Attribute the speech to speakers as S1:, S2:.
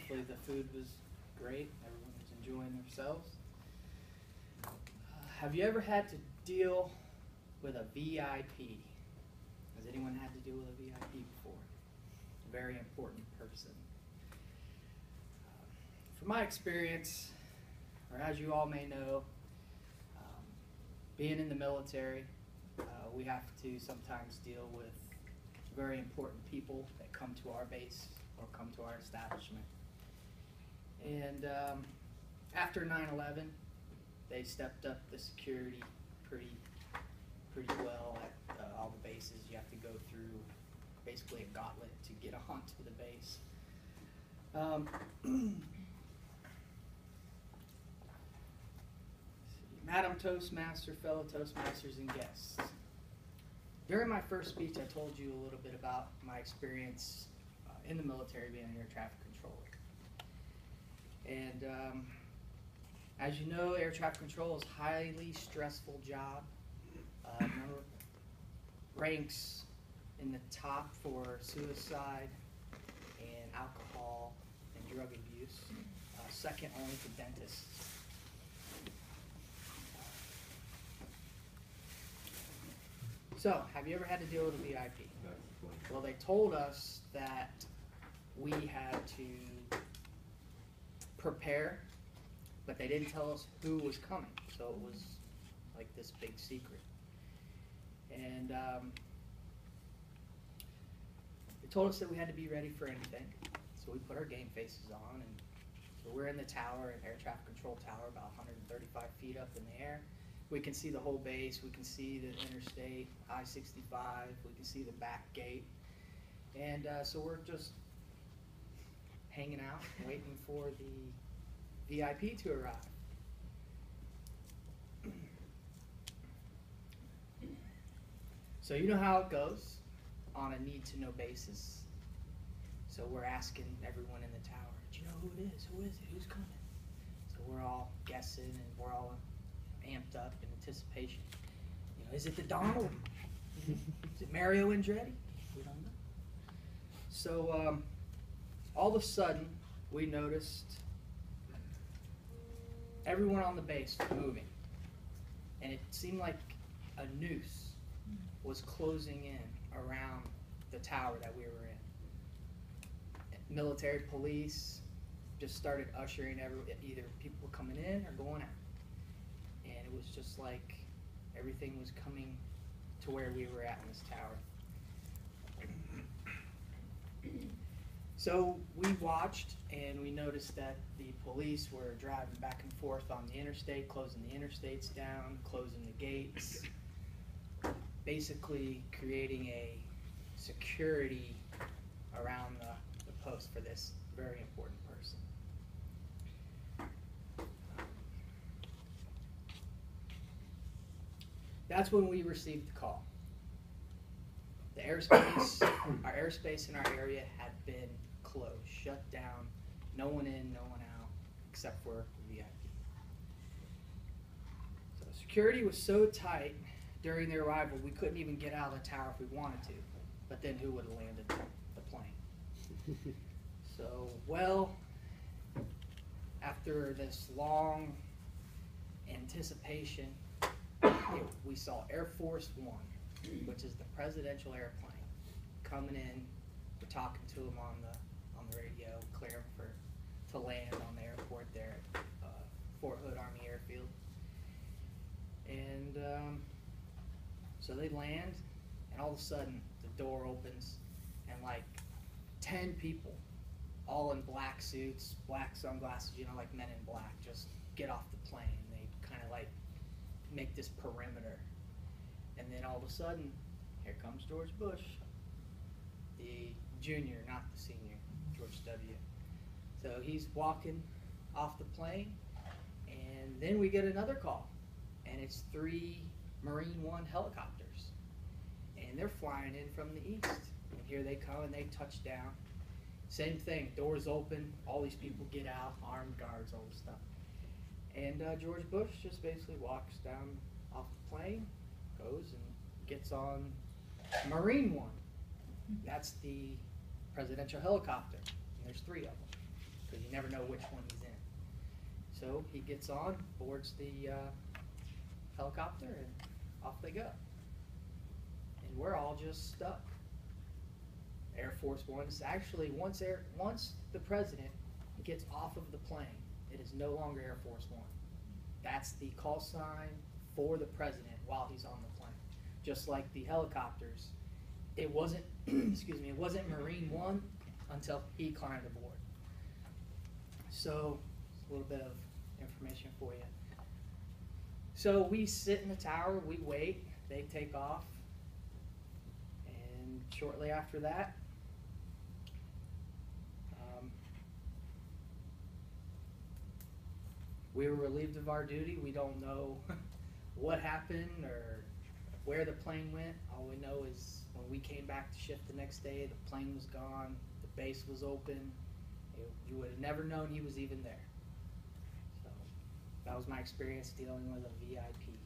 S1: Hopefully the food was great. Everyone was enjoying themselves. Have you ever had to deal with a VIP? Has anyone had to deal with a VIP before? A very important person. From my experience, or as you all may know, being in the military, we have to sometimes deal with very important people that come to our base or come to our establishment. And after 9/11, they stepped up the security pretty well at all the bases. You have to go through basically a gauntlet to get onto the base. Madam Toastmaster, fellow Toastmasters, and guests. During my first speech, I told you a little bit about my experience in the military being an air traffic controller. And as you know, air traffic control is a highly stressful job. Remember, ranks in the top for suicide and alcohol and drug abuse, second only to dentists. So, have you ever had to deal with a VIP? Well, they told us that we had to prepare, but they didn't tell us who was coming, so it was like this big secret. And they told us that we had to be ready for anything, so we put our game faces on, and so we're in the tower, an air traffic control tower, about 135 feet up in the air. We can see the whole base, we can see the interstate, I-65, we can see the back gate. And so we're just hanging out, waiting for the VIP to arrive. So you know how it goes on a need-to-know basis. So we're asking everyone in the tower, do you know who it is? Who is it? Who's coming? So we're all guessing, and we're all amped up in anticipation. You know, is it the Donald? Is it Mario Andretti? We don't know. So all of a sudden, we noticed everyone on the base moving, and it seemed like a noose was closing in around the tower that we were in. Military police just started ushering either people were coming in or going out. And it was just like everything was coming to where we were at in this tower. So we watched, and we noticed that the police were driving back and forth on the interstate, closing the interstates down, closing the gates, basically creating a security around the post for this very important person. That's when we received the call. The airspace, our airspace in our area had been closed, shut down, no one in, no one out, except for VIP. So security was so tight during their arrival, we couldn't even get out of the tower if we wanted to. But then who would have landed the plane? So, well, after this long anticipation, we saw Air Force One, which is the presidential airplane, coming in. We're talking to him on the radio, clearing to land on the airport there at Fort Hood Army Airfield. And so they land, and all of a sudden the door opens, and like 10 people, all in black suits, black sunglasses, you know, like Men in Black, just get off the plane. They kind of like make this perimeter. And then all of a sudden, here comes George Bush, the junior, not the senior, George W. So he's walking off the plane, and then we get another call, and it's 3 Marine One helicopters, and they're flying in from the east. And here they come, and they touch down. Same thing, doors open, all these people get out, armed guards, all this stuff. And George Bush just basically walks down off the plane, goes and gets on Marine One. That's the presidential helicopter. And there's 3 of them. because you never know which one he's in. So he gets on, boards the helicopter, and off they go. And we're all just stuck. Air Force One's actually, once the president gets off of the plane, it is no longer Air Force One. That's the call sign for the president while he's on the plane. Just like the helicopters, it wasn't excuse me, it wasn't Marine One until he climbed aboard. So a little bit of information for you. So we sit in the tower, we wait, they take off, and shortly after that, we were relieved of our duty. We don't know what happened or where the plane went. All we know is when we came back to shift the next day, the plane was gone, the base was open. You would have never known he was even there. So that was my experience dealing with a VIP.